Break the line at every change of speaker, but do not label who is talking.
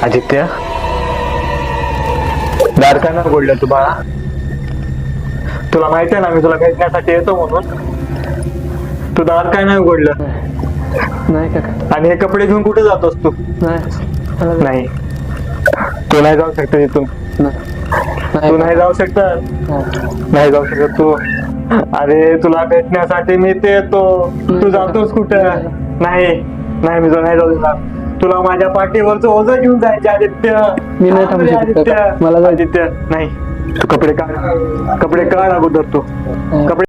आदित्य, दार का नाही उघडलं तू बाळा? तुला माहिती आहे ना मी तुला भेटण्यासाठी येतो म्हणून. तू दार काय नाही उघडलं?
नाही काका.
आणि हे कपडे घेऊन कुठे जातोस तू? नाही, तू नाही जाऊ शकत इथून. तू नाही जाऊ शकत, नाही जाऊ शकत तू. अरे तुला भेटण्यासाठी मी ते येतो, तू जातोस कुठं? नाही नाही, मी नाही जाऊ देणार. तुला माझ्या पाठीवरचं ओझं घेऊन जायचे आदित्य.
मी नाही थांबू शकत
आदित्य,
काका. मला जायचं.
आदित्य नाही. तू कपडे काढ, कपडे काढ अगोदर. तू कपडे